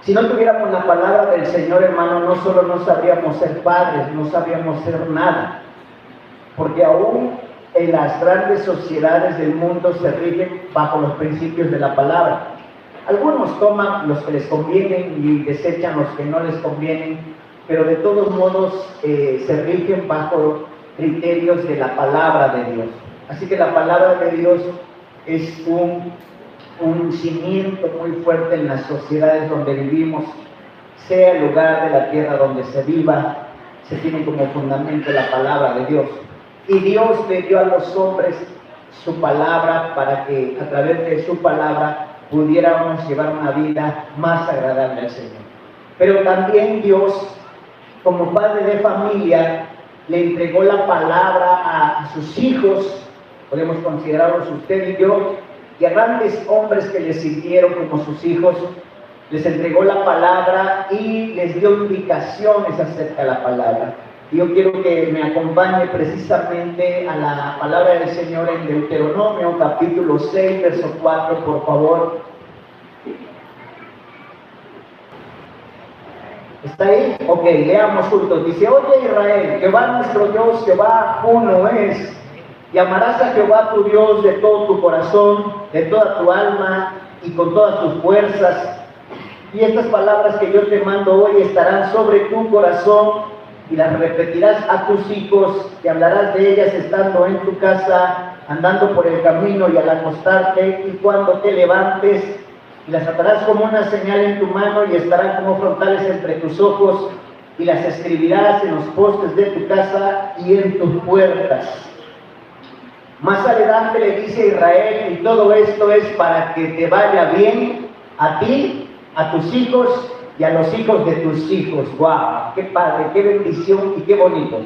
Si no tuviéramos la palabra del Señor, hermano, no solo no sabríamos ser padres, no sabríamos ser nada. Porque aún en las grandes sociedades del mundo se rigen bajo los principios de la palabra. Algunos toman los que les convienen y desechan los que no les convienen, pero de todos modos se rigen bajo criterios de la palabra de Dios. Así que la palabra de Dios es un cimiento muy fuerte en las sociedades donde vivimos, sea el lugar de la tierra donde se viva, se tiene como fundamento la palabra de Dios. Y Dios le dio a los hombres su palabra para que a través de su palabra pudiéramos llevar una vida más agradable al Señor. Pero también Dios, como padre de familia, le entregó la palabra a sus hijos, podemos considerarlos usted y yo, y a grandes hombres que le sirvieron como sus hijos, les entregó la palabra y les dio indicaciones acerca de la palabra. Yo quiero que me acompañe precisamente a la palabra del Señor en Deuteronomio, capítulo 6, verso 4, por favor. ¿Está ahí? Ok, leamos juntos. Dice: oye Israel, Jehová nuestro Dios, Jehová uno es. Y amarás a Jehová tu Dios de todo tu corazón, de toda tu alma y con todas tus fuerzas. Y estas palabras que yo te mando hoy estarán sobre tu corazón, y las repetirás a tus hijos, y hablarás de ellas estando en tu casa, andando por el camino y al acostarte, y cuando te levantes, y las atarás como una señal en tu mano, y estarán como frontales entre tus ojos, y las escribirás en los postes de tu casa y en tus puertas. Más adelante le dice a Israel: y todo esto es para que te vaya bien a ti, a tus hijos y a los hijos de tus hijos. ¡Wow! ¡Qué padre, qué bendición y qué bonito!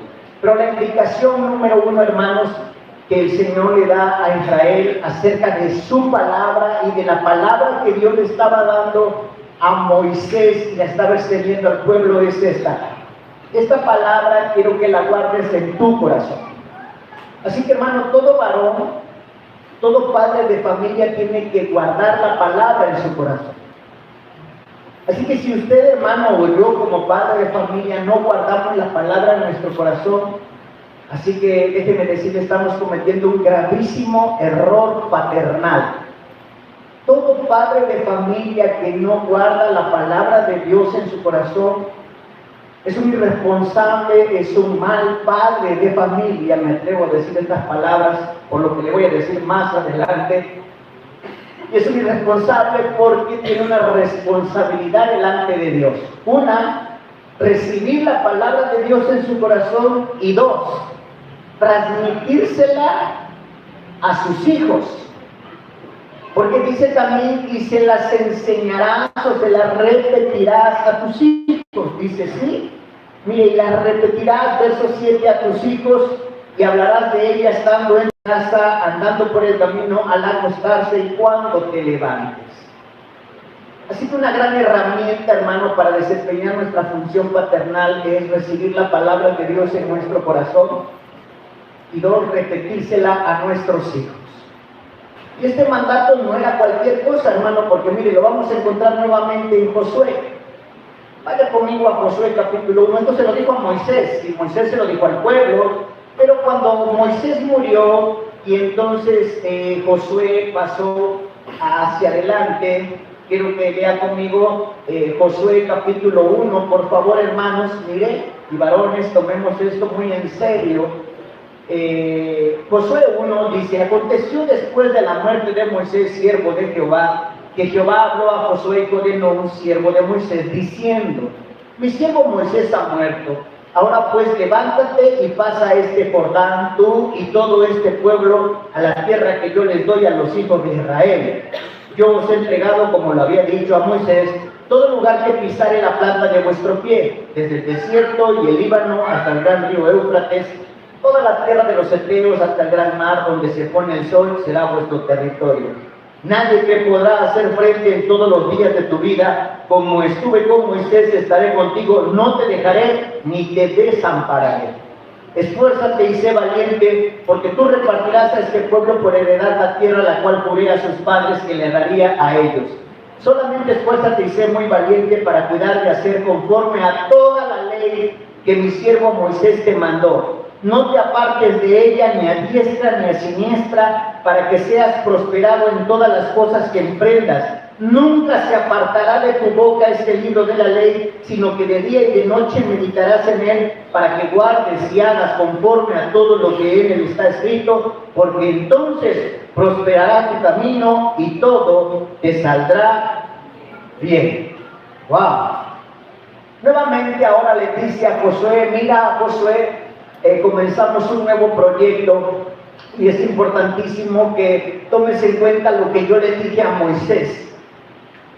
Pero la indicación número uno, hermanos, que el Señor le da a Israel acerca de su palabra y de la palabra que Dios le estaba dando a Moisés y la estaba extendiendo al pueblo es esta. Esta palabra quiero que la guardes en tu corazón. Así que, hermano, todo varón, todo padre de familia tiene que guardar la palabra en su corazón. Así que si usted, hermano, o yo como padre de familia no guardamos la palabra en nuestro corazón, así que déjeme decirle, estamos cometiendo un gravísimo error paternal. Todo padre de familia que no guarda la palabra de Dios en su corazón es un irresponsable, es un mal padre de familia. Me atrevo a decir estas palabras por lo que le voy a decir más adelante. Y es un irresponsable porque tiene una responsabilidad delante de Dios. Una, recibir la palabra de Dios en su corazón, y dos, transmitírsela a sus hijos. Porque dice también: y se las enseñarás o se las repetirás a tus hijos. Dice, sí, mire, y las repetirás, verso 7, a tus hijos, y hablarás de ella estando en casa, andando por el camino, al acostarse y cuando te levantes. Así que una gran herramienta, hermano, para desempeñar nuestra función paternal es recibir la palabra de Dios en nuestro corazón, y dos, repetírsela a nuestros hijos. Y este mandato no era cualquier cosa, hermano, porque mire, lo vamos a encontrar nuevamente en Josué. Vaya conmigo a Josué capítulo 1. Esto se lo dijo a Moisés, y Moisés se lo dijo al pueblo, pero cuando Moisés murió y entonces Josué pasó hacia adelante, quiero que lea conmigo Josué capítulo 1, por favor, hermanos, mire, y varones, tomemos esto muy en serio. Josué 1 dice: aconteció después de la muerte de Moisés, siervo de Jehová, que Jehová habló a Josué, hijo de Nun, un siervo de Moisés, diciendo: mi siervo Moisés ha muerto. Ahora pues levántate y pasa este Jordán, tú y todo este pueblo, a la tierra que yo les doy a los hijos de Israel. Yo os he entregado, como lo había dicho a Moisés, todo lugar que pisare la planta de vuestro pie, desde el desierto y el Líbano hasta el gran río Éufrates, toda la tierra de los heteos hasta el gran mar donde se pone el sol será vuestro territorio. Nadie que podrá hacer frente en todos los días de tu vida, como estuve con Moisés, estaré contigo, no te dejaré ni te desampararé. Esfuérzate y sé valiente, porque tú repartirás a este pueblo por heredad la tierra, la cual juré a sus padres que le daría a ellos. Solamente esfuérzate y sé muy valiente para cuidar de hacer conforme a toda la ley que mi siervo Moisés te mandó. No te apartes de ella ni a diestra ni a siniestra, para que seas prosperado en todas las cosas que emprendas. Nunca se apartará de tu boca este libro de la ley, sino que de día y de noche meditarás en él, para que guardes y hagas conforme a todo lo que en él está escrito, porque entonces prosperará tu camino y todo te saldrá bien. ¡Wow! Nuevamente ahora le dice a Josué, mira Josué, comenzamos un nuevo proyecto y es importantísimo que tomes en cuenta lo que yo le dije a Moisés.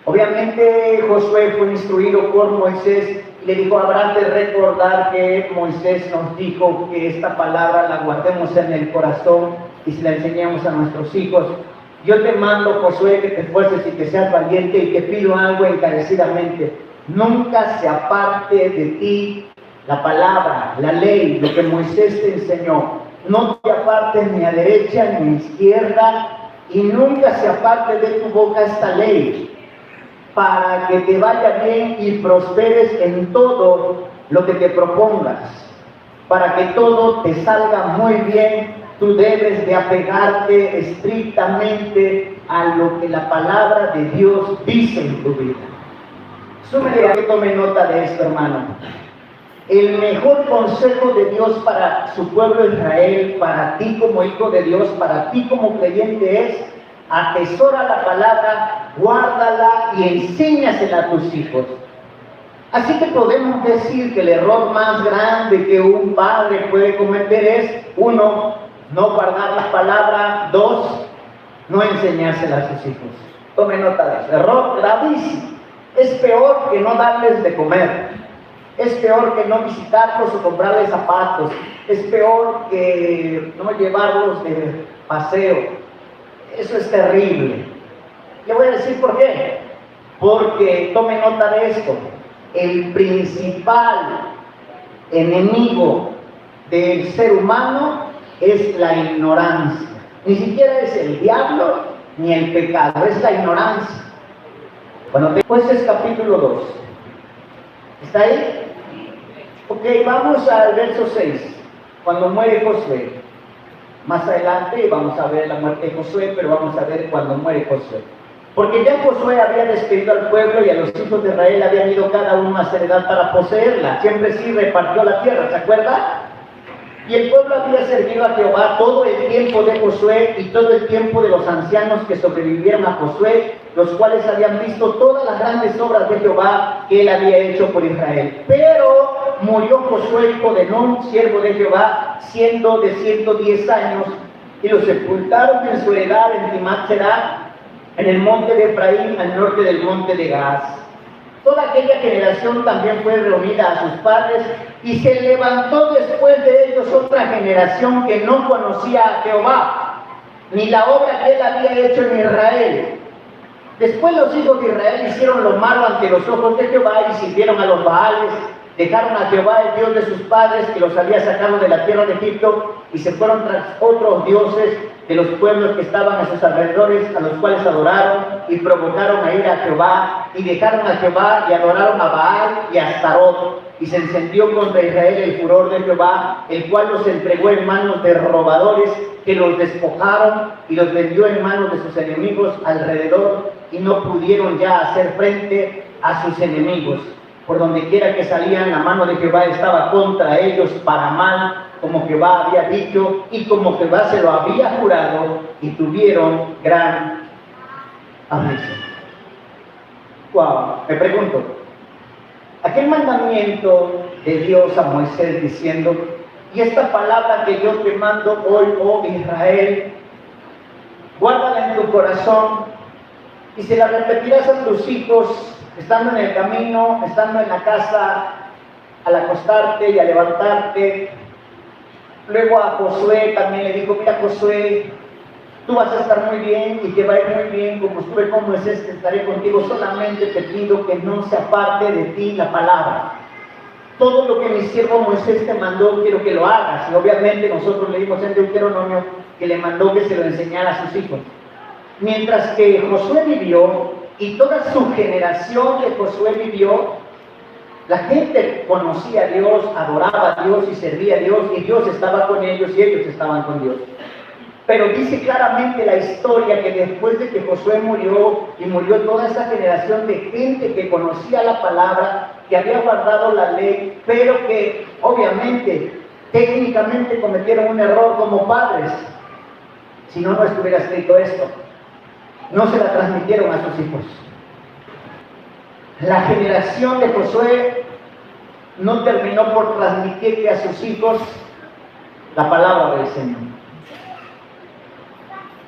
Obviamente Josué fue instruido por Moisés y le dijo, habrá de recordar que Moisés nos dijo que esta palabra la guardemos en el corazón y se la enseñemos a nuestros hijos. Yo te mando, Josué, que te esfuerces y que seas valiente, y te pido algo encarecidamente: nunca se aparte de ti la palabra, la ley, lo que Moisés te enseñó. No te apartes ni a derecha ni a izquierda, y nunca se aparte de tu boca esta ley, para que te vaya bien y prosperes en todo lo que te propongas. Para que todo te salga muy bien, tú debes de apegarte estrictamente a lo que la palabra de Dios dice en tu vida. Súmele a que tome nota de esto, hermano. El mejor consejo de Dios para su pueblo Israel, para ti como hijo de Dios, para ti como creyente, es: atesora la palabra, guárdala y enséñasela a tus hijos. Así que podemos decir que el error más grande que un padre puede cometer es: 1, no guardar la palabra; 2, no enseñársela a sus hijos. Tome nota de eso. Error gravísimo. Es peor que no darles de comer. Es peor que no visitarlos o comprarles zapatos. Es peor que no llevarlos de paseo. Eso es terrible. Le voy a decir por qué. Porque, tome nota de esto, el principal enemigo del ser humano es la ignorancia. Ni siquiera es el diablo ni el pecado, es la ignorancia. Bueno, después es capítulo 2. ¿Está ahí? Ok, vamos al verso 6, cuando muere Josué. Más adelante vamos a ver la muerte de Josué, pero vamos a ver cuando muere Josué. Porque ya Josué había despedido al pueblo y a los hijos de Israel habían ido cada uno a hacer edad para poseerla. Siempre sí repartió la tierra, ¿se acuerda? Y el pueblo había servido a Jehová todo el tiempo de Josué y todo el tiempo de los ancianos que sobrevivieron a Josué, los cuales habían visto todas las grandes obras de Jehová que él había hecho por Israel. Pero murió Josué, hijo de Nun, siervo de Jehová, siendo de 110 años, y lo sepultaron en su heredad en Timnat-Serah, en el monte de Efraín, al norte del monte de Gaas. Toda aquella generación también fue reunida a sus padres, y se levantó después de ellos otra generación que no conocía a Jehová, ni la obra que él había hecho en Israel. Después los hijos de Israel hicieron lo malo ante los ojos de Jehová y sirvieron a los Baales. Dejaron a Jehová, el Dios de sus padres, que los había sacado de la tierra de Egipto, y se fueron tras otros dioses de los pueblos que estaban a sus alrededores, a los cuales adoraron y provocaron a ir a Jehová, y dejaron a Jehová y adoraron a Baal y a Astarot, y se encendió contra Israel el furor de Jehová, el cual los entregó en manos de robadores, que los despojaron y los vendió en manos de sus enemigos alrededor, y no pudieron ya hacer frente a sus enemigos. Por donde quiera que salían, la mano de Jehová estaba contra ellos para mal, como Jehová había dicho y como Jehová se lo había jurado, y tuvieron gran aflicción. Wow, me pregunto, aquel mandamiento de Dios a Moisés diciendo: y esta palabra que yo te mando hoy, oh Israel, guárdala en tu corazón y se la repetirás a tus hijos, estando en el camino, estando en la casa, al acostarte y al levantarte. Luego a Josué también le dijo: mira Josué, tú vas a estar muy bien y te va a ir muy bien, como estuve con Moisés, que estaré contigo. Solamente te pido que no se aparte de ti la palabra. Todo lo que mi siervo Moisés te mandó, quiero que lo hagas. Y obviamente nosotros leímos en Deuteronomio que le mandó que se lo enseñara a sus hijos. Mientras que Josué vivió, y toda su generación que Josué vivió, la gente conocía a Dios, adoraba a Dios y servía a Dios, y Dios estaba con ellos y ellos estaban con Dios. Pero dice claramente la historia que después de que Josué murió, y murió toda esa generación de gente que conocía la palabra, que había guardado la ley, pero que obviamente, técnicamente cometieron un error como padres. Si no, no estuviera escrito esto. No se la transmitieron a sus hijos. La generación de Josué no terminó por transmitirle a sus hijos la palabra del Señor.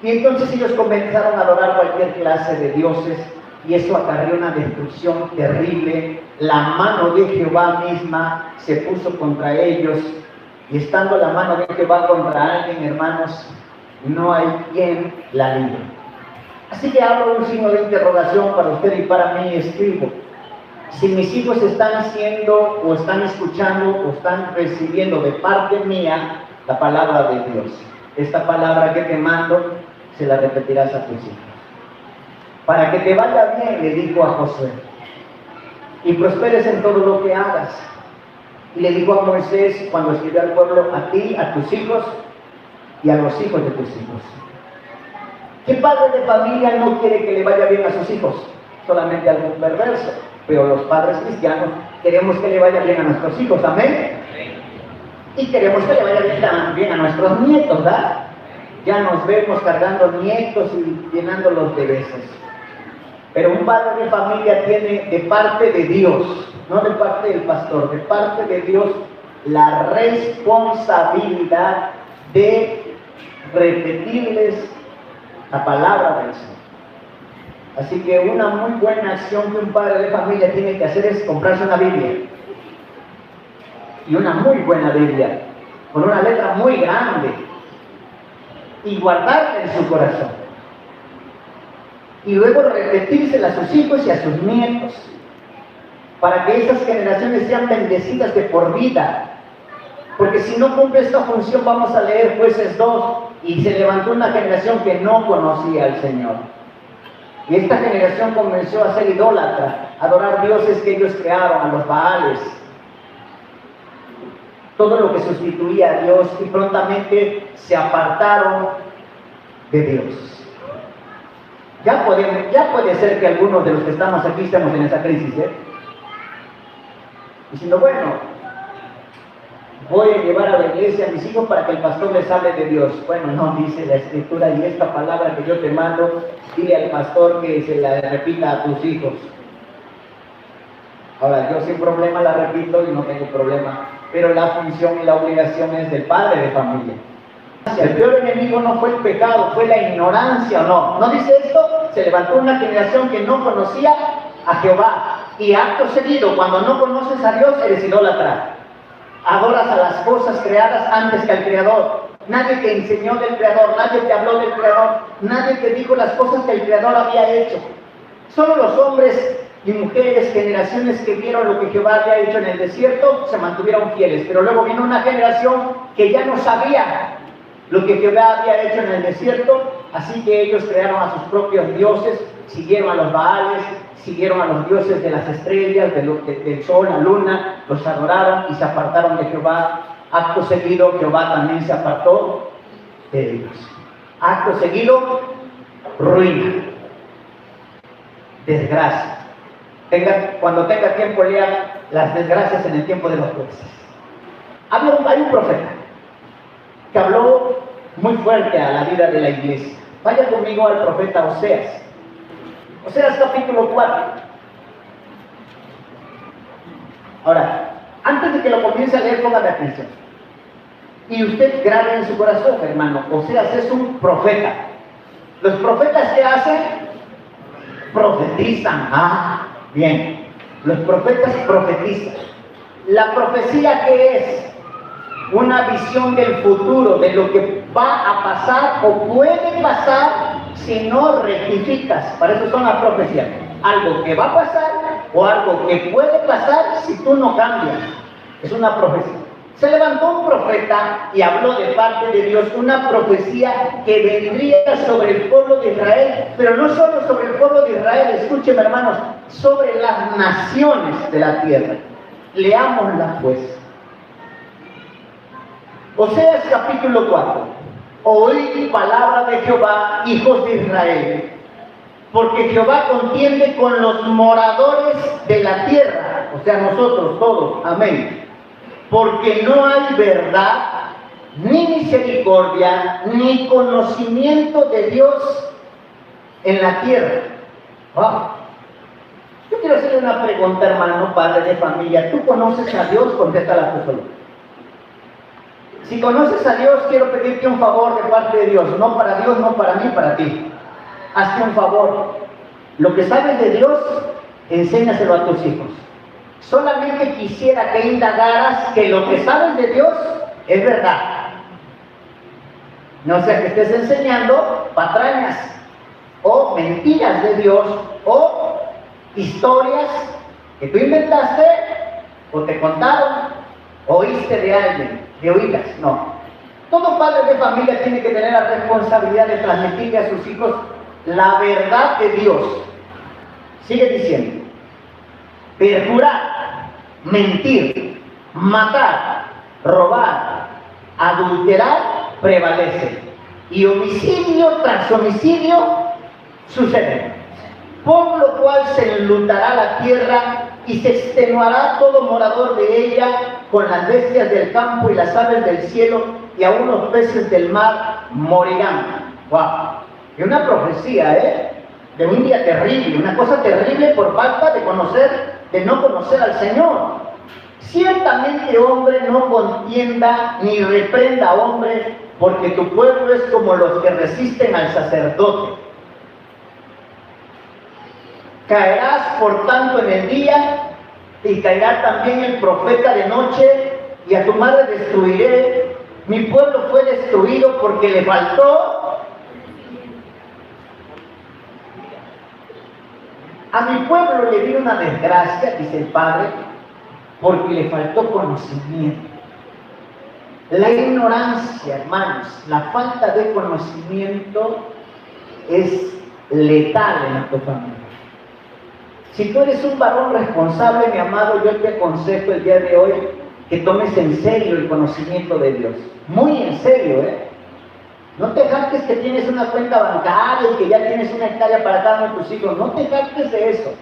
Y entonces ellos comenzaron a adorar cualquier clase de dioses, y eso acarreó una destrucción terrible. La mano de Jehová misma se puso contra ellos, y estando la mano de Jehová contra alguien, hermanos, no hay quien la libre. Así que abro un signo de interrogación para usted y para mí, escribo: si mis hijos están haciendo o están escuchando o están recibiendo de parte mía la palabra de Dios. Esta palabra que te mando se la repetirás a tus hijos. Para que te vaya bien, le dijo a Josué, y prosperes en todo lo que hagas. Y le dijo a Moisés cuando escribió al pueblo: a ti, a tus hijos y a los hijos de tus hijos. ¿Qué padre de familia no quiere que le vaya bien a sus hijos? Solamente algún perverso. Pero los padres cristianos queremos que le vaya bien a nuestros hijos, ¿amén? Y queremos que le vaya bien a nuestros nietos, ¿verdad? Ya nos vemos cargando nietos y llenándolos de besos. Pero un padre de familia tiene de parte de Dios, no de parte del pastor, de parte de Dios, la responsabilidad de repetirles la palabra del Señor. Así que una muy buena acción que un padre de familia tiene que hacer es comprarse una Biblia. Y una muy buena Biblia, con una letra muy grande, y guardarla en su corazón. Y luego repetírsela a sus hijos y a sus nietos, para que esas generaciones sean bendecidas de por vida. Porque si no cumple esta función, vamos a leer Jueces 2, y se levantó una generación que no conocía al Señor. Y esta generación comenzó a ser idólatra, a adorar dioses que ellos crearon, a los Baales, todo lo que sustituía a Dios, y prontamente se apartaron de Dios. Ya puede ser que algunos de los que estamos aquí estemos en esa crisis, diciendo: bueno, voy a llevar a la iglesia a mis hijos para que el pastor les hable de Dios. Bueno, no, dice la Escritura: y esta palabra que yo te mando, dile al pastor que se la repita a tus hijos. Ahora, yo sin problema la repito y no tengo problema, pero la función y la obligación es del padre de familia. El peor enemigo no fue el pecado, fue la ignorancia, ¿o no? ¿No dice esto? Se levantó una generación que no conocía a Jehová, y acto seguido, cuando no conoces a Dios, eres idólatra. Adoras a las cosas creadas antes que al Creador. Nadie te enseñó del Creador, nadie te habló del Creador, nadie te dijo las cosas que el Creador había hecho. Solo los hombres y mujeres, generaciones que vieron lo que Jehová había hecho en el desierto, se mantuvieron fieles. Pero luego vino una generación que ya no sabía lo que Jehová había hecho en el desierto, así que ellos crearon a sus propios dioses, siguieron a los Baales, siguieron a los dioses de las estrellas, del sol, la luna, los adoraron y se apartaron de Jehová. Acto seguido, Jehová también se apartó de ellos. Acto seguido, ruina, desgracia. Cuando tenga tiempo, lea las desgracias en el tiempo de los jueces. Hay un profeta que habló muy fuerte a la vida de la iglesia. Vaya conmigo al profeta Oseas. Oseas capítulo 4. Ahora, antes de que lo comience a leer, póngame atención. Y usted grabe en su corazón, hermano, Oseas es un profeta. Los profetas, ¿qué hacen? Profetizan. Bien. Los profetas profetizan. La profecía, ¿qué es? Una visión del futuro, de lo que va a pasar o puede pasar si no rectificas. Para eso son las profecías. Algo que va a pasar o algo que puede pasar si tú no cambias. Es una profecía. Se levantó un profeta y habló de parte de Dios una profecía que vendría sobre el pueblo de Israel, pero no solo sobre el pueblo de Israel, escúcheme hermanos, sobre las naciones de la tierra. Leámosla pues. Oseas capítulo 4. Oíd palabra de Jehová, hijos de Israel, porque Jehová contiende con los moradores de la tierra, o sea, nosotros todos, amén. Porque no hay verdad, ni misericordia, ni conocimiento de Dios en la tierra. Wow. Yo quiero hacerle una pregunta, hermano, padre de familia. ¿Tú conoces a Dios? Contéstala tú solo. Si conoces a Dios, quiero pedirte un favor de parte de Dios. No para Dios, no para mí, para ti. Hazte un favor. Lo que sabes de Dios, enséñaselo a tus hijos. Solamente quisiera que indagaras que lo que sabes de Dios es verdad. No sea que estés enseñando patrañas o mentiras de Dios o historias que tú inventaste o te contaron o oíste de alguien, de oídas. No. Todo padre de familia tiene que tener la responsabilidad de transmitirle a sus hijos la verdad de Dios. Sigue diciendo: perjurar, mentir, matar, robar, adulterar prevalece, y homicidio tras homicidio sucede, por lo cual se enlutará la tierra y se extenuará todo morador de ella, con las bestias del campo y las aves del cielo, y aún los peces del mar morirán. ¡Wow! Es una profecía, de un día terrible, una cosa terrible por falta de no conocer al Señor. Ciertamente hombre no contienda ni reprenda a hombre, porque tu pueblo es como los que resisten al sacerdote. Caerás por tanto en el día, y caerá también el profeta de noche, y a tu madre destruiré. Mi pueblo fue destruido porque le faltó. A mi pueblo le vino una desgracia, dice el Padre, porque le faltó conocimiento. La ignorancia, hermanos, la falta de conocimiento es letal en tu familia. Si tú eres un varón responsable, mi amado, yo te aconsejo el día de hoy que tomes en serio el conocimiento de Dios. Muy en serio, No te jactes que tienes una cuenta bancaria y que ya tienes una hectárea para cada uno de tus hijos. No te jactes de eso.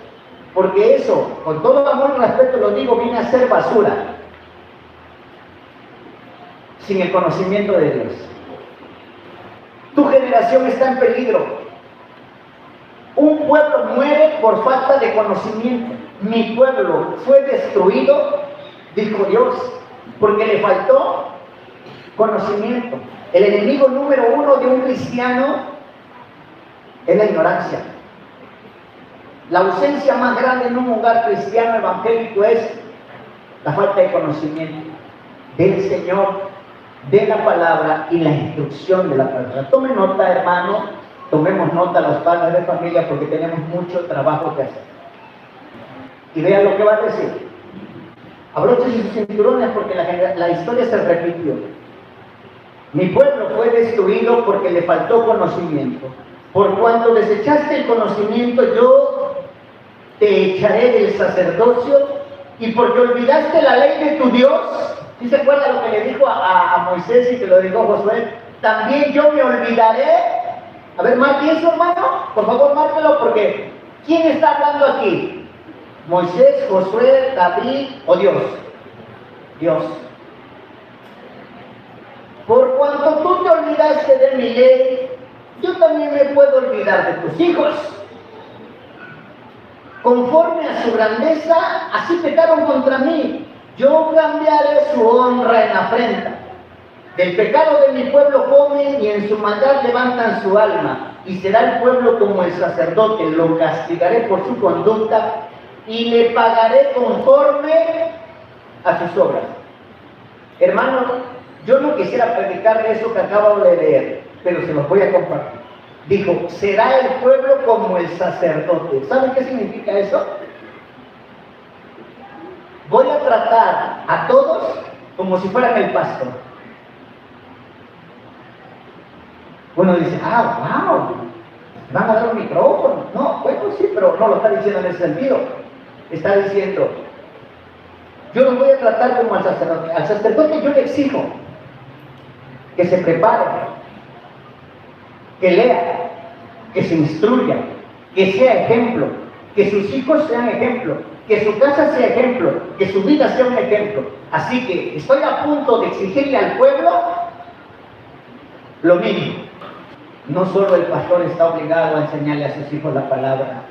Porque eso, con todo amor y respeto lo digo, viene a ser basura. Sin el conocimiento de Dios. Tu generación está en peligro. Un pueblo muere por falta de conocimiento. Mi pueblo fue destruido, dijo Dios, porque le faltó conocimiento. El enemigo número uno de un cristiano es la ignorancia. La ausencia más grande en un hogar cristiano evangélico es la falta de conocimiento del Señor, de la palabra y la instrucción de la palabra. Tome nota, hermano, tomemos nota los padres de familia, porque tenemos mucho trabajo que hacer. Y vean lo que va a decir. Abrochen sus cinturones porque la historia se repitió. Mi pueblo fue destruido porque le faltó conocimiento. Por cuanto desechaste el conocimiento, yo te echaré del sacerdocio, y porque olvidaste la ley de tu Dios. ¿Sí se acuerda lo que le dijo a Moisés y que lo dijo Josué? También yo me olvidaré. A ver, marque eso, hermano. Por favor, márquelo, porque ¿quién está hablando aquí? ¿Moisés, Josué, David o Dios? Dios. Por cuanto tú te olvidaste de mi ley, yo también me puedo olvidar de tus hijos. Conforme a su grandeza, así pecaron contra mí. Yo cambiaré su honra en afrenta. Del pecado de mi pueblo comen, y en su maldad levantan su alma. Y será el pueblo como el sacerdote. Lo castigaré por su conducta y le pagaré conforme a sus obras. Hermano, yo no quisiera predicar de eso que acabo de leer, pero se los voy a compartir. Dijo, será el pueblo como el sacerdote. ¿Saben qué significa eso? Voy a tratar a todos como si fueran el pastor. Uno dice, wow, van a dar un micrófono. No, bueno, sí, pero no lo está diciendo en ese sentido. Está diciendo, yo los voy a tratar como al sacerdote. Al sacerdote yo le exijo que se prepare, que lea, que se instruya, que sea ejemplo, que sus hijos sean ejemplo, que su casa sea ejemplo, que su vida sea un ejemplo. Así que estoy a punto de exigirle al pueblo lo mínimo. No solo el pastor está obligado a enseñarle a sus hijos la palabra,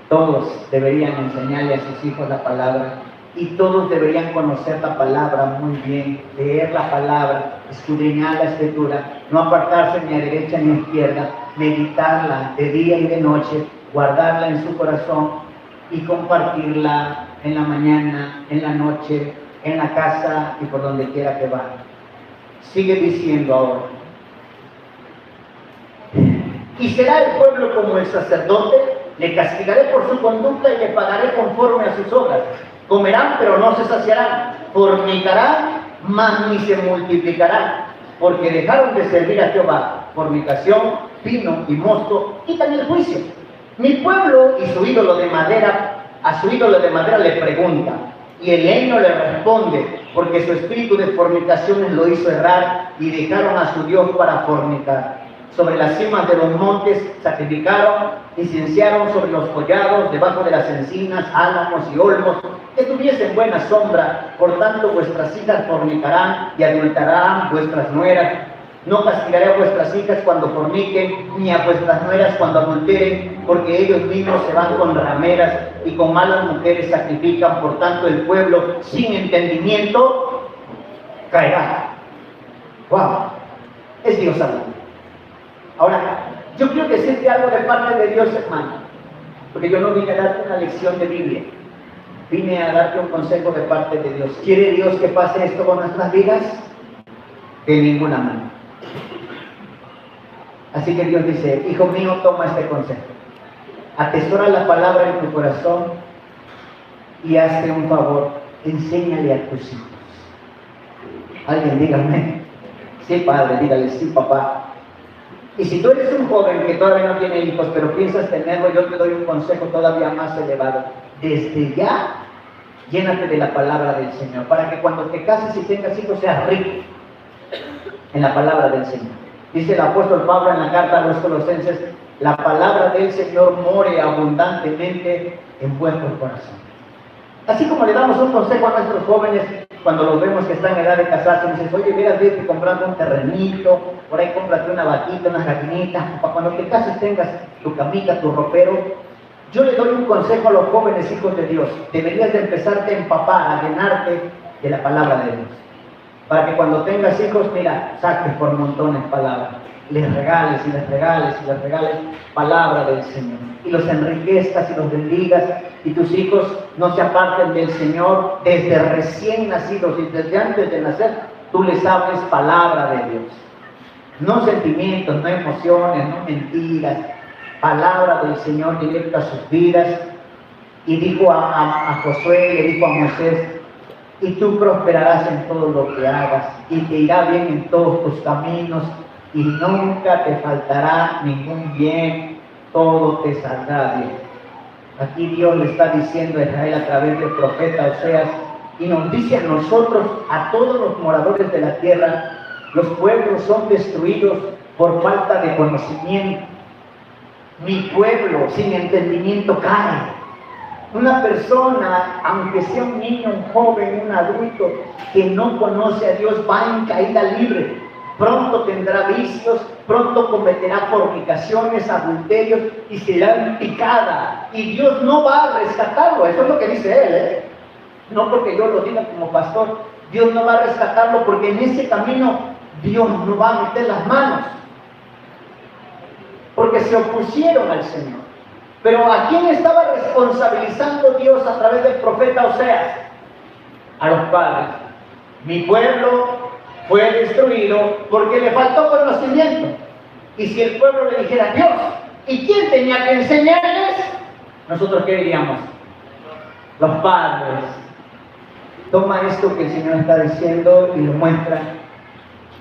todos deberían enseñarle a sus hijos la palabra y todos deberían conocer la palabra muy bien, leer la palabra, escudriñar la escritura, no apartarse ni a derecha ni a izquierda, meditarla de día y de noche, guardarla en su corazón y compartirla en la mañana, en la noche, en la casa y por donde quiera que vaya. Sigue diciendo ahora. Y será el pueblo como el sacerdote, le castigaré por su conducta y le pagaré conforme a sus obras. Comerán, pero no se saciarán, fornicarán, mas ni se multiplicarán, porque dejaron de servir a Jehová. Fornicación, vino y mosto, quitan el juicio. Mi pueblo y su ídolo de madera, a su ídolo de madera le pregunta, y el leño le responde, porque su espíritu de fornicaciones lo hizo errar, y dejaron a su Dios para fornicar. Sobre las cimas de los montes sacrificaron, incenciaron sobre los collados, debajo de las encinas, álamos y olmos, que tuviesen buena sombra. Por tanto vuestras hijas fornicarán y adulterarán vuestras nueras. No castigaré a vuestras hijas cuando forniquen, ni a vuestras nueras cuando adulteren, porque ellos mismos se van con rameras y con malas mujeres sacrifican. Por tanto el pueblo sin entendimiento caerá. ¡Wow! Es Dios hablando. Ahora, yo quiero decirte algo de parte de Dios, hermano, porque yo no vine a darte una lección de Biblia, vine a darte un consejo de parte de Dios. ¿Quiere Dios que pase esto con nuestras vidas? De ninguna manera. Así que Dios dice, hijo mío, toma este consejo. Atesora la palabra en tu corazón y hazte un favor, enséñale a tus hijos. Alguien dígame, sí padre, dígale, sí papá. Y si tú eres un joven que todavía no tiene hijos, pero piensas tenerlo, yo te doy un consejo todavía más elevado. Desde ya, llénate de la palabra del Señor, para que cuando te cases y tengas hijos seas rico en la palabra del Señor. Dice el apóstol Pablo en la carta a los Colosenses, la palabra del Señor more abundantemente en vuestros corazones. Así como le damos un consejo a nuestros jóvenes cuando los vemos que están en edad de casarse, y dices, oye, mira, vete comprando un terrenito, por ahí cómprate una vaquita, unas gallinitas, para cuando te cases tengas tu camita, tu ropero. Yo le doy un consejo a los jóvenes hijos de Dios. Deberías de empezarte a empapar, a llenarte de la palabra de Dios. Para que cuando tengas hijos, mira, saques por montones palabras. Les regales y les regales y les regales palabra del Señor. Y los enriquezcas y los bendigas. Y tus hijos no se aparten del Señor desde recién nacidos y desde antes de nacer. Tú les hables palabra de Dios. No sentimientos, no emociones, no mentiras. Palabra del Señor directa a sus vidas. Y dijo a Josué, le dijo a Moisés, y tú prosperarás en todo lo que hagas, y te irá bien en todos tus caminos, y nunca te faltará ningún bien, todo te saldrá bien. Aquí Dios le está diciendo a Israel a través del profeta Oseas, y nos dice a nosotros, a todos los moradores de la tierra, los pueblos son destruidos por falta de conocimiento. Mi pueblo sin entendimiento cae. Una persona, aunque sea un niño, un joven, un adulto, que no conoce a Dios, va en caída libre. Pronto tendrá vicios, pronto cometerá fornicaciones, adulterios y será en picada. Y Dios no va a rescatarlo, eso es lo que dice él, No porque yo lo diga como pastor, Dios no va a rescatarlo porque en ese camino Dios no va a meter las manos. Porque se opusieron al Señor. Pero ¿a quién estaba responsabilizando Dios a través del profeta Oseas? A los padres. Mi pueblo fue destruido porque le faltó conocimiento. Y si el pueblo le dijera, Dios, ¿y quién tenía que enseñarles? ¿Nosotros qué diríamos? Los padres. toma esto que el Señor está diciendo y lo muestra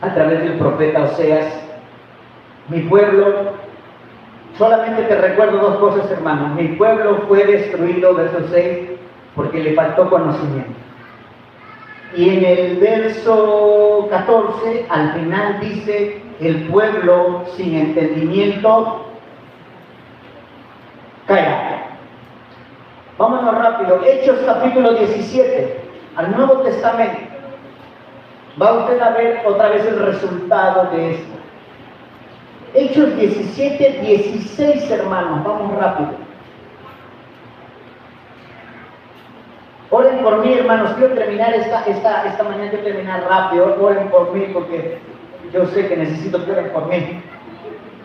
a través del profeta Oseas. Mi pueblo, solamente te recuerdo dos cosas, hermanos. Mi pueblo fue destruido, verso 6, porque le faltó conocimiento. Y en el verso 14, al final dice, el pueblo sin entendimiento caerá. Vámonos rápido. Hechos capítulo 17, al Nuevo Testamento. Va usted a ver otra vez el resultado de esto. Hechos 17, 16, hermanos. Vamos rápido. Oren por mí, hermanos. Quiero terminar esta mañana, quiero terminar rápido. Oren por mí porque yo sé que necesito que oren por mí.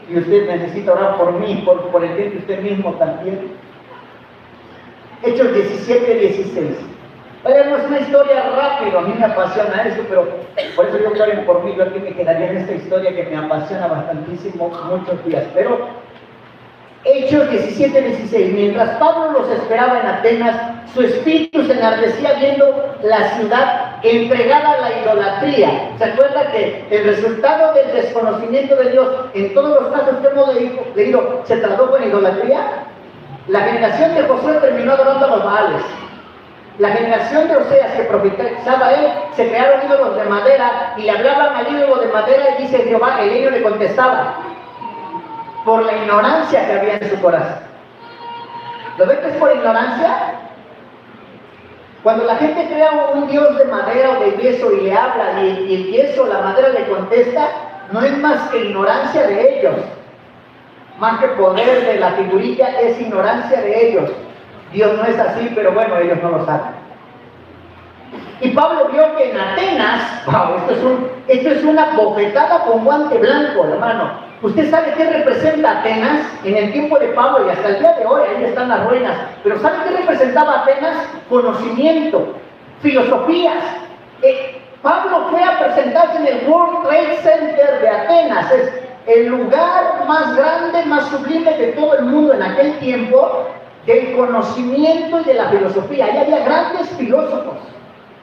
Y usted necesita orar por mí, por el bien de usted mismo también. Hechos 17, 16. Vaya, no es una historia rápida, a mí me apasiona eso, pero por eso yo que oren por mí, yo aquí me quedaría en esta historia que me apasiona bastantísimo, muchos días. Pero Hechos 17, 16. Mientras Pablo los esperaba en Atenas, su espíritu se enardecía viendo la ciudad entregada a la idolatría. ¿Se acuerda que el resultado del desconocimiento de Dios, en todos los casos que hemos leído, se tradujo en idolatría? La generación de Josué terminó adorando a los Baales. La generación de Oseas que profetizaba él, se crearon ídolos de madera y le hablaban al ídolo de madera y dice Jehová, el niño le contestaba por la ignorancia que había en su corazón. ¿Lo ves que es por ignorancia? Cuando la gente crea un dios de madera o de yeso y le habla y el yeso, la madera le contesta, no es más que ignorancia de ellos. Más que poder de la figurilla, es ignorancia de ellos. Dios no es así, pero bueno, ellos no lo saben. Y Pablo vio que en Atenas, wow, esto es una bofetada con guante blanco, hermano. ¿Usted sabe qué representa Atenas en el tiempo de Pablo y hasta el día de hoy? Ahí están las ruinas. Pero ¿sabe qué representaba Atenas? Conocimiento, filosofías. Pablo fue a presentarse en el World Trade Center de Atenas. Es el lugar más grande, más sublime de todo el mundo en aquel tiempo, del conocimiento y de la filosofía. Ahí había grandes filósofos.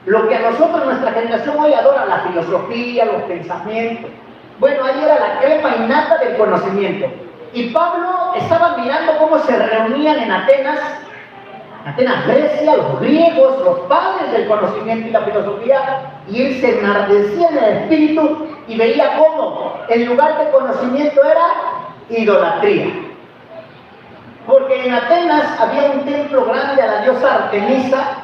Lo que a nosotros, nuestra generación hoy adora, la filosofía, los pensamientos. Bueno, ahí era la crema innata del conocimiento. Y Pablo estaba mirando cómo se reunían en Atenas, Grecia, los griegos, los padres del conocimiento y la filosofía, y él se enardecía en el espíritu y veía cómo el lugar de conocimiento era idolatría. Porque en Atenas había un templo grande a la diosa Artemisa,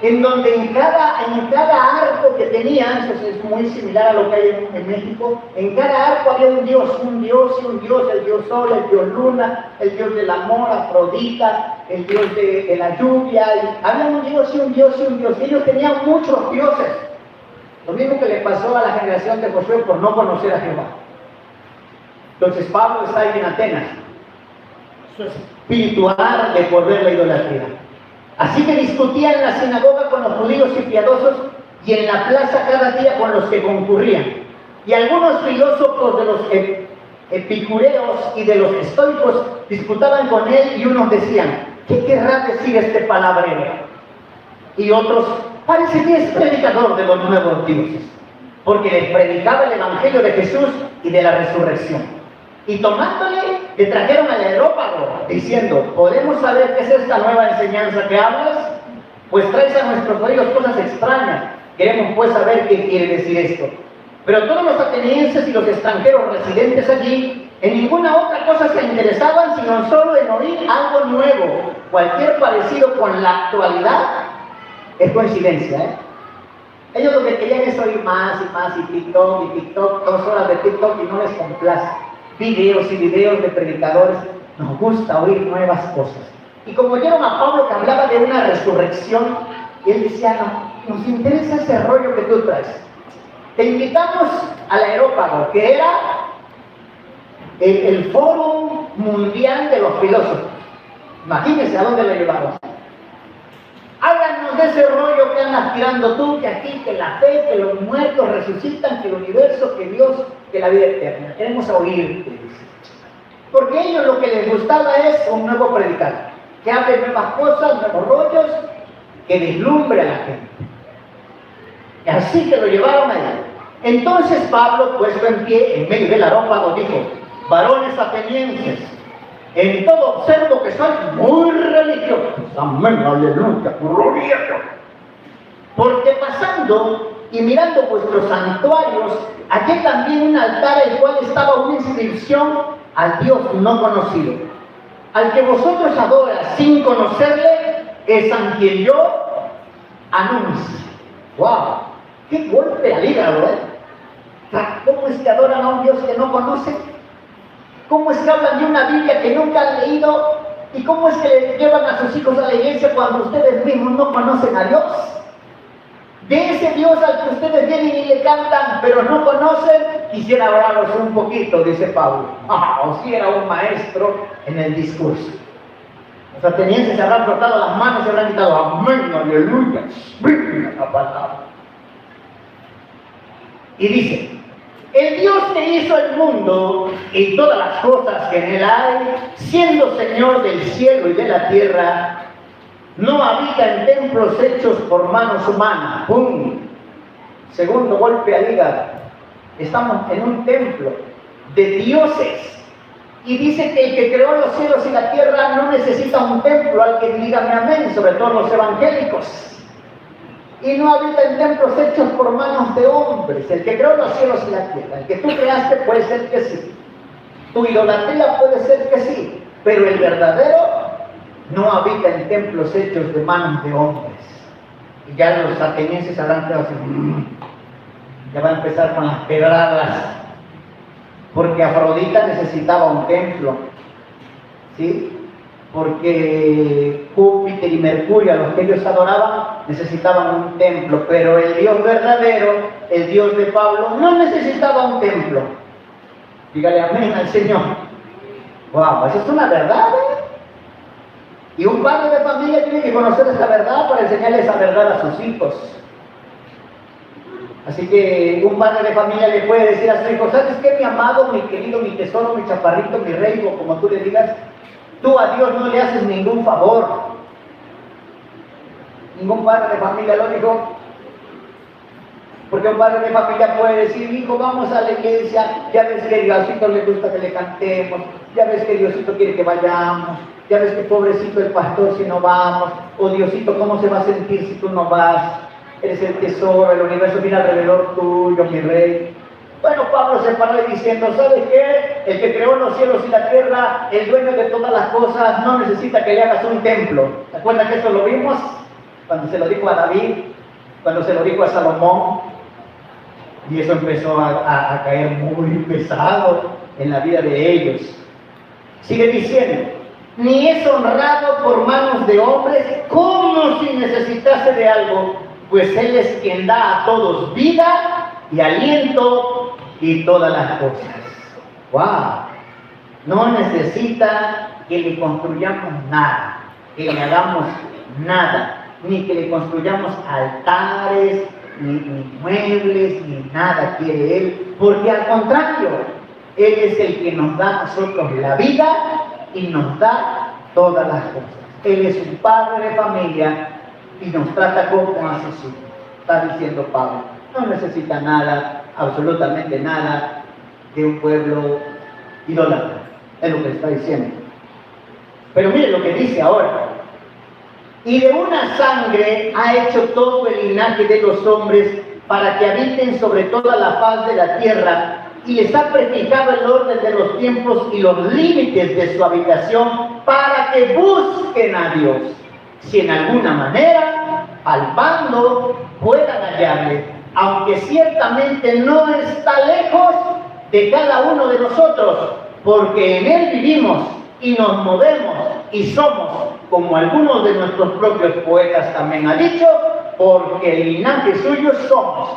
en donde en cada arco que tenían, eso es muy similar a lo que hay en México, en cada arco había un dios, el dios sol, el dios luna, el dios del amor, Afrodita, el dios de la lluvia, y había un dios y un dios y un dios, y ellos tenían muchos dioses. Lo mismo que le pasó a la generación de Josué por no conocer a Jehová. Entonces Pablo está ahí en Atenas, su espiritual de por ver la idolatría. Así que discutía en la sinagoga con los judíos y piadosos y en la plaza cada día con los que concurrían. Y algunos filósofos de los epicureos y de los estoicos disputaban con él y unos decían, ¿qué querrá decir este palabrero? Y otros, parece que es predicador de los nuevos dioses, porque les predicaba el evangelio de Jesús y de la resurrección. Y tomándole, le trajeron al Areópago, diciendo, ¿podemos saber qué es esta nueva enseñanza que hablas? Pues traes a nuestros oídos cosas extrañas. Queremos pues saber qué quiere decir esto. Pero todos los atenienses y los extranjeros residentes allí, en ninguna otra cosa se interesaban, sino solo en oír algo nuevo. Cualquier parecido con la actualidad es coincidencia, ¿eh? Ellos lo que querían es oír más y más, y TikTok, 2 horas de TikTok y no les complace. Videos y videos de predicadores, nos gusta oír nuevas cosas. Y como oyeron a Pablo que hablaba de una resurrección, y él decía, no, nos interesa ese rollo que tú traes. Te invitamos al Areópago, que era el foro mundial de los filósofos. Imagínense a dónde le llevaron. Háblanos de ese rollo que andas tirando tú, que aquí, que la fe, que los muertos resucitan, que el universo, que Dios, que la vida eterna. Queremos oírte. Porque a ellos lo que les gustaba es un nuevo predicador, que hable nuevas cosas, nuevos rollos, que deslumbre a la gente. Y así que lo llevaron a él. Entonces Pablo, puesto en pie en medio del areópago, dijo: varones atenienses, en todo observo que sois muy religiosos. Amén, aleluya, gloria. Porque pasando y mirando vuestros santuarios, hallé también un altar el cual estaba una inscripción al Dios no conocido, al que vosotros adoras sin conocerle, es a quien yo anuncio. ¡Wow! ¡Qué golpe al hígado! ¿Cómo es que adoran a un Dios que no conocen? ¿Cómo es que hablan de una Biblia que nunca han leído? ¿Y cómo es que le llevan a sus hijos a la iglesia cuando ustedes mismos no conocen a Dios? De ese Dios al que ustedes vienen y le cantan, pero no conocen, quisiera hablaros un poquito, dice Pablo. O si era un maestro en el discurso. Los atenienses se habrán frotado las manos y se habrán gritado: amén, aleluya, Biblia, la palabra. Y dice: el Dios que hizo el mundo y todas las cosas que en él hay, siendo Señor del cielo y de la tierra, no habita en templos hechos por manos humanas. ¡Pum! Segundo golpe al hígado. Estamos en un templo de dioses. Y dice que el que creó los cielos y la tierra no necesita un templo. Al que dígame amén, sobre todo los evangélicos. Y no habita en templos hechos por manos de hombres. El que creó los cielos y la tierra, el que tú creaste, puede ser que sí. Tu idolatría puede ser que sí. Pero el verdadero no habita en templos hechos de manos de hombres. Y ya los atenienses habrán quedado así. Ya va a empezar con las pedradas. Porque Afrodita necesitaba un templo. ¿Sí? Porque Júpiter y Mercurio, a los que ellos adoraban, necesitaban un templo. Pero el Dios verdadero, el Dios de Pablo, no necesitaba un templo. Dígale amén al Señor. ¡Wow! Eso es una verdad, Y un padre de familia tiene que conocer esta verdad para enseñarle esa verdad a sus hijos. Así que un padre de familia le puede decir a su hijo: ¿sabes qué, mi amado, mi querido, mi tesoro, mi chaparrito, mi rey, o como tú le digas? Tú a Dios no le haces ningún favor. Ningún padre de familia lo dijo. Porque un padre de familia puede decir: hijo, vamos a la iglesia, ya ves que a Diosito le gusta que le cantemos, ya ves que Diosito quiere que vayamos, ya ves que pobrecito el pastor si no vamos, o Diosito, ¿cómo se va a sentir si tú no vas? Eres el tesoro, el universo viene alrededor tuyo, mi rey. Bueno, Pablo se paró diciendo: ¿sabes qué? El que creó los cielos y la tierra, el dueño de todas las cosas, no necesita que le hagas un templo. ¿Te acuerdas que esto lo vimos? Cuando se lo dijo a David, cuando se lo dijo a Salomón. Y eso empezó a caer muy pesado en la vida de ellos. Sigue diciendo: ni es honrado por manos de hombres, como si necesitase de algo, pues Él es quien da a todos vida y aliento y todas las cosas. ¡Wow! No necesita que le construyamos nada, que le hagamos nada, ni que le construyamos altares, ni muebles, ni nada quiere Él, porque al contrario, Él es el que nos da a nosotros la vida y nos da todas las cosas. Él es un padre de familia y nos trata como a sus hijos. Está diciendo Pablo: no necesita nada, absolutamente nada, de un pueblo idólatra. Es lo que está diciendo. Pero miren lo que dice ahora: y de una sangre ha hecho todo el linaje de los hombres para que habiten sobre toda la faz de la tierra, y les ha prefijado el orden de los tiempos y los límites de su habitación para que busquen a Dios, si en alguna manera, palpando, puedan hallarle, aunque ciertamente no está lejos de cada uno de nosotros, porque en Él vivimos y nos movemos y somos, como algunos de nuestros propios poetas también han dicho, porque el linaje suyo somos.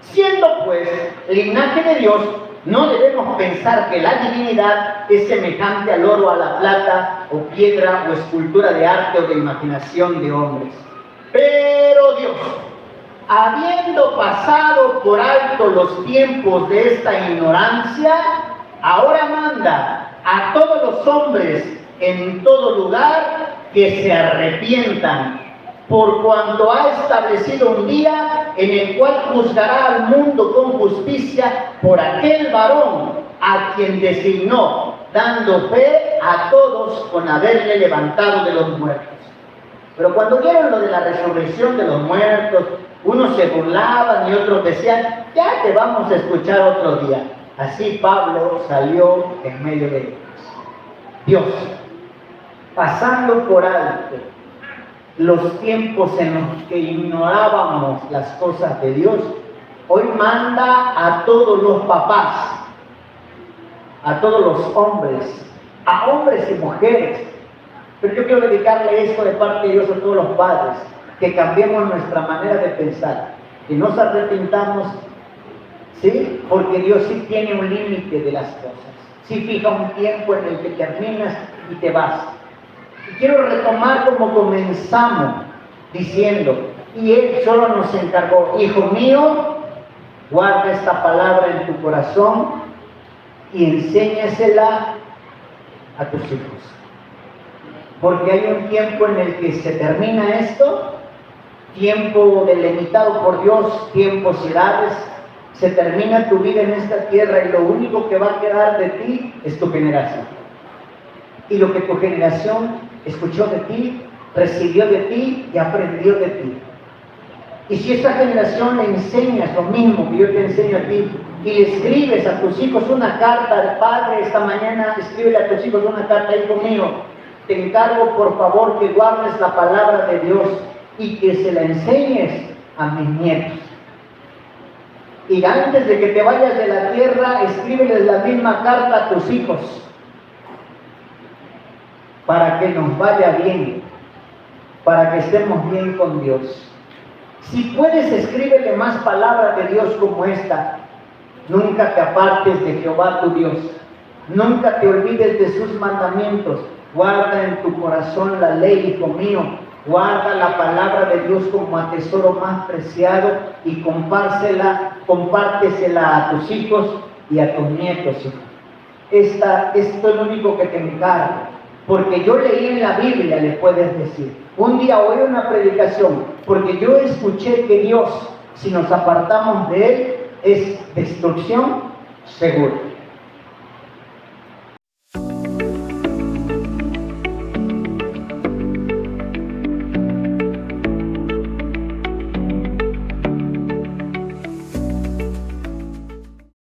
Siendo pues linaje de Dios, no debemos pensar que la divinidad es semejante al oro, a la plata, o piedra, o escultura de arte o de imaginación de hombres. Pero Dios, habiendo pasado por alto los tiempos de esta ignorancia, ahora manda a todos los hombres en todo lugar que se arrepientan por cuanto ha establecido un día en el cual juzgará al mundo con justicia por aquel varón a quien designó, dando fe a todos con haberle levantado de los muertos. Pero cuando vieron lo de la resurrección de los muertos, unos se burlaban y otros decían, ya te vamos a escuchar otro día. Así Pablo salió en medio de ellos. Dios, pasando por alto los tiempos en los que ignorábamos las cosas de Dios, hoy manda a todos los papás, a todos los hombres, a hombres y mujeres. Pero yo quiero dedicarle esto de parte de Dios a todos los padres, que cambiemos nuestra manera de pensar, que nos arrepintamos, ¿sí? Porque Dios sí tiene un límite de las cosas. Sí fija un tiempo en el que terminas y te vas. Y quiero retomar como comenzamos diciendo, y Él solo nos encargó, hijo mío, guarda esta palabra en tu corazón y enséñasela a tus hijos. Porque hay un tiempo en el que se termina esto, tiempo delimitado por Dios, tiempos y edades, se termina tu vida en esta tierra y lo único que va a quedar de ti es tu generación. Y lo que tu generación escuchó de ti, recibió de ti y aprendió de ti. Y si esta generación le enseñas lo mismo que yo te enseño a ti, y le escribes a tus hijos una carta al padre esta mañana, escríbele a tus hijos una carta, hijo mío, te encargo por favor que guardes la palabra de Dios y que se la enseñes a mis nietos. Y antes de que te vayas de la tierra, escríbeles la misma carta a tus hijos, para que nos vaya bien, para que estemos bien con Dios. Si puedes, escríbele más palabras de Dios como esta. Nunca te apartes de Jehová tu Dios, nunca te olvides de sus mandamientos. Guarda en tu corazón la ley, hijo mío. Guarda la palabra de Dios como a tesoro más preciado y compártesela a tus hijos y a tus nietos. Esto es lo único que te encargo, porque yo leí en la Biblia, le puedes decir. Un día oí una predicación, porque yo escuché que Dios, si nos apartamos de Él, es destrucción segura.